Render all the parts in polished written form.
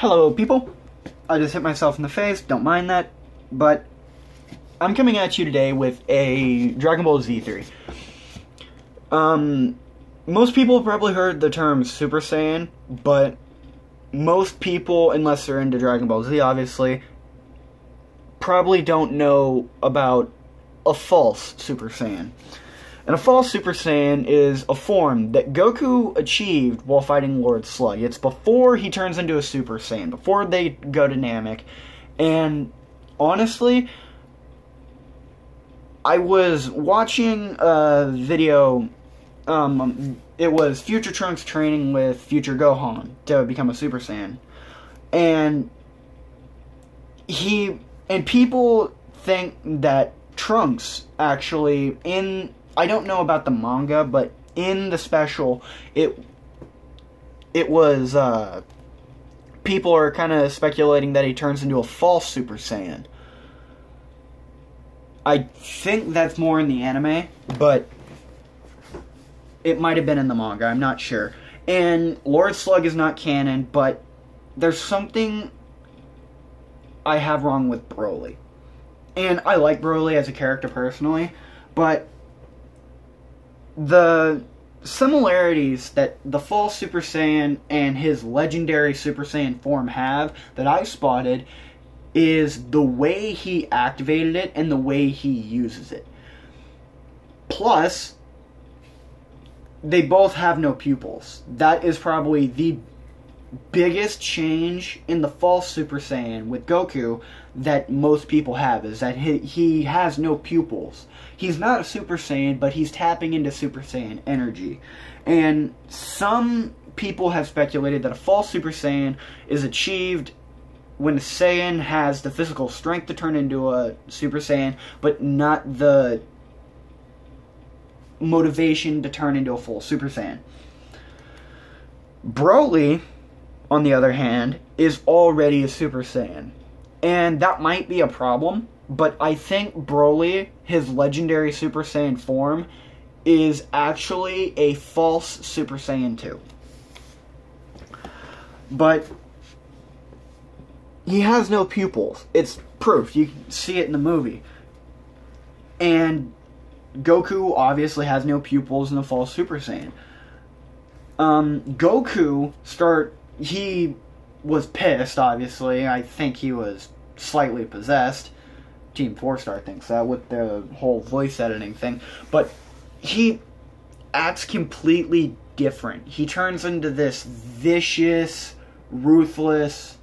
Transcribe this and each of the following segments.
Hello, people. I just hit myself in the face, don't mind that, but I'm coming at you today with a Dragon Ball Z theory. Most people have probably heard the term Super Saiyan, but most people, unless they're into Dragon Ball Z, obviously, probably don't know about a false Super Saiyan. And a false Super Saiyan is a form that Goku achieved while fighting Lord Slug. It's before he turns into a Super Saiyan, before they go to Namek. And honestly, I was watching a video, it was Future Trunks training with Future Gohan to become a Super Saiyan. And people think that Trunks actually, I don't know about the manga, but in the special, it was, people are kind of speculating that he turns into a false Super Saiyan. I think that's more in the anime, but it might have been in the manga, I'm not sure. And Lord Slug is not canon, but there's something I have wrong with Broly. And I like Broly as a character personally, but the similarities that the false Super Saiyan and his legendary Super Saiyan form have, that I spotted, is the way he activated it and the way he uses it. Plus, they both have no pupils. That is probably the biggest change in the false Super Saiyan with Goku that most people have, is that he has no pupils. He's not a Super Saiyan, but he's tapping into Super Saiyan energy. And some people have speculated that a false Super Saiyan is achieved when a Saiyan has the physical strength to turn into a Super Saiyan, but not the motivation to turn into a full Super Saiyan. Broly, on the other hand, is already a Super Saiyan. And that might be a problem, but I think Broly, his legendary Super Saiyan form, is actually a false Super Saiyan 2. But he has no pupils. It's proof. You can see it in the movie. And Goku obviously has no pupils in the false Super Saiyan. Goku he was pissed, obviously. I think he was slightly possessed. Team 4-Star thinks that with the whole voice editing thing. But he acts completely different. He turns into this vicious, ruthless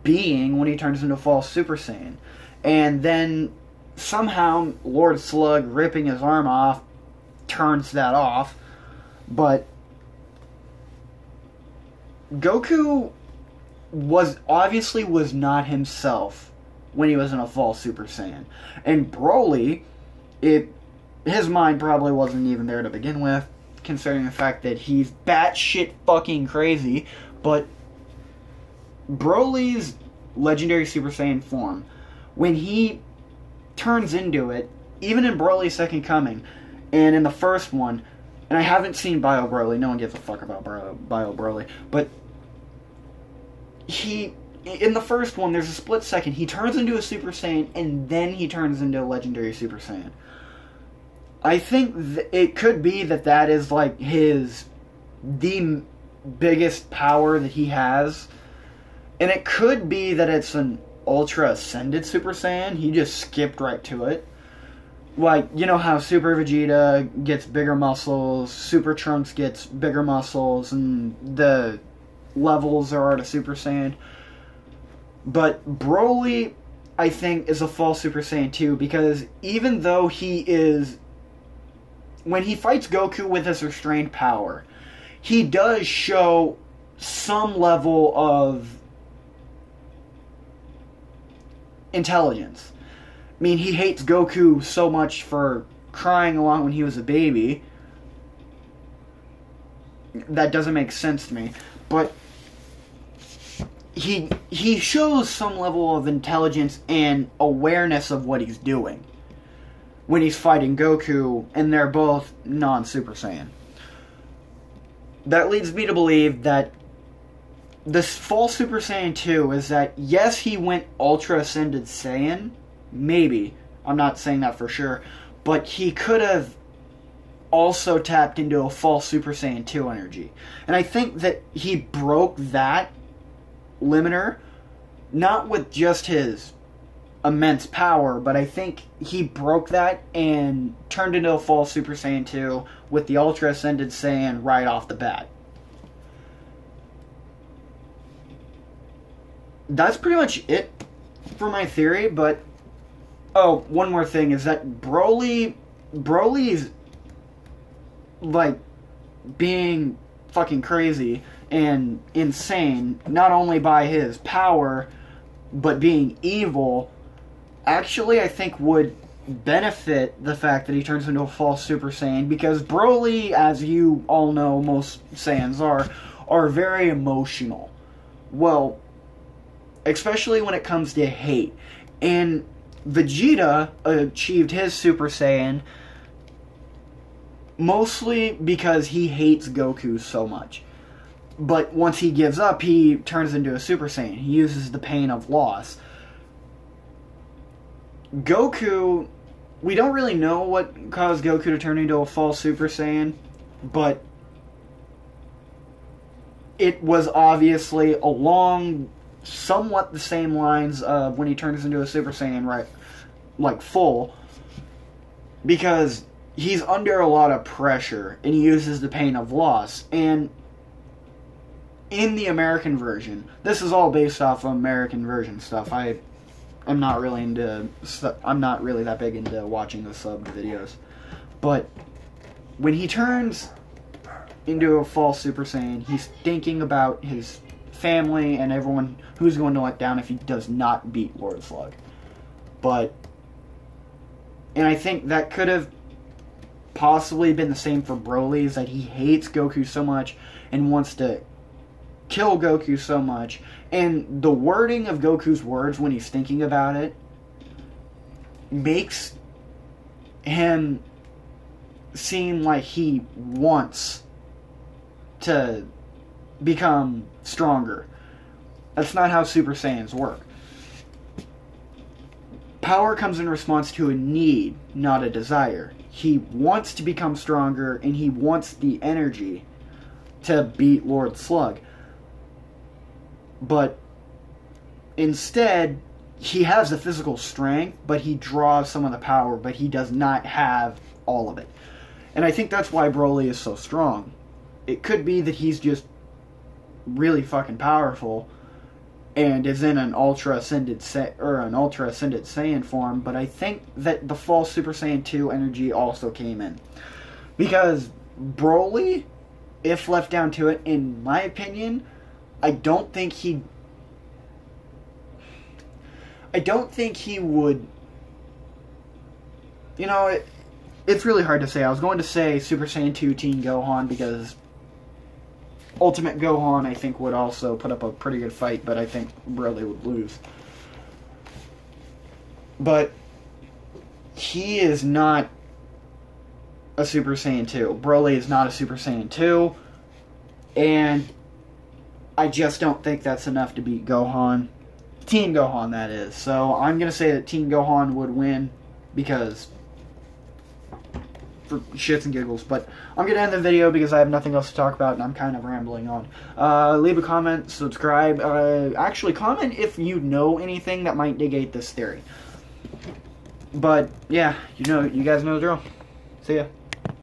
being when he turns into a false Super Saiyan. And then somehow Lord Slug ripping his arm off turns that off. But Goku was not himself when he was in a false Super Saiyan. And Broly, his mind probably wasn't even there to begin with, considering the fact that he's batshit fucking crazy. But Broly's legendary Super Saiyan form, when he turns into it, even in Broly's Second Coming, and in the first one, and I haven't seen Bio Broly, no one gives a fuck about Bio Broly, but in the first one, there's a split second, he turns into a Super Saiyan, and then he turns into a legendary Super Saiyan. I think it could be that is like the biggest power that he has, and it could be that it's an Ultra Ascended Super Saiyan. He just skipped right to it. Like, you know how Super Vegeta gets bigger muscles, Super Trunks gets bigger muscles, and the levels are at a Super Saiyan. But Broly, I think, is a false Super Saiyan 2, because even though when he fights Goku with his restrained power, he does show some level of intelligence. I mean, he hates Goku so much for crying along when he was a baby. That doesn't make sense to me. But he shows some level of intelligence and awareness of what he's doing when he's fighting Goku, and they're both non-Super Saiyan. That leads me to believe that this full Super Saiyan 2 is that, yes, he went Ultra Ascended Saiyan. Maybe. I'm not saying that for sure. But he could have also tapped into a full Super Saiyan 2 energy. And I think that he broke that limiter, not with just his immense power, but I think he broke that and turned into a full Super Saiyan 2 with the Ultra Ascended Saiyan right off the bat. That's pretty much it for my theory, but oh, one more thing is that Broly's like being fucking crazy and insane, not only by his power, but being evil, actually I think would benefit the fact that he turns into a false Super Saiyan, because Broly, as you all know, most Saiyans are very emotional. Well, especially when it comes to hate. And Vegeta achieved his Super Saiyan mostly because he hates Goku so much. But once he gives up, he turns into a Super Saiyan. He uses the pain of loss. Goku, we don't really know what caused Goku to turn into a false Super Saiyan, but it was obviously along somewhat the same lines of when he turns into a Super Saiyan, right, like full, because he's under a lot of pressure and he uses the pain of loss. And in the American version, this is all based off of American version stuff. I'm not really that big into watching the subbed videos, but when he turns into a false Super Saiyan, he's thinking about his family and everyone who's going to let down if he does not beat Lord Slug. And I think that could have possibly been the same for Broly, is that he hates Goku so much and wants to kill Goku so much. And the wording of Goku's words when he's thinking about it makes him seem like he wants to become stronger. That's not how Super Saiyans work. Power comes in response to a need, not a desire. He wants to become stronger, and he wants the energy to beat Lord Slug. But instead, he has the physical strength, but he draws some of the power, but he does not have all of it. And I think that's why Broly is so strong. It could be that he's really fucking powerful and is in an Ultra Ascended Saiyan form, but I think that the false Super Saiyan 2 energy also came in. Because Broly, if left down to it, in my opinion, I don't think he would, you know, it's really hard to say. I was going to say Super Saiyan 2 Teen Gohan, because Ultimate Gohan, I think, would also put up a pretty good fight, but I think Broly would lose. But he is not a Super Saiyan 2. Broly is not a Super Saiyan 2, and I just don't think that's enough to beat Gohan. Teen Gohan, that is. So I'm going to say that Teen Gohan would win, because for shits and giggles. But I'm going to end the video because I have nothing else to talk about and I'm kind of rambling on. Leave a comment, subscribe. Actually, comment if you know anything that might negate this theory. But yeah, you guys know the drill. See ya.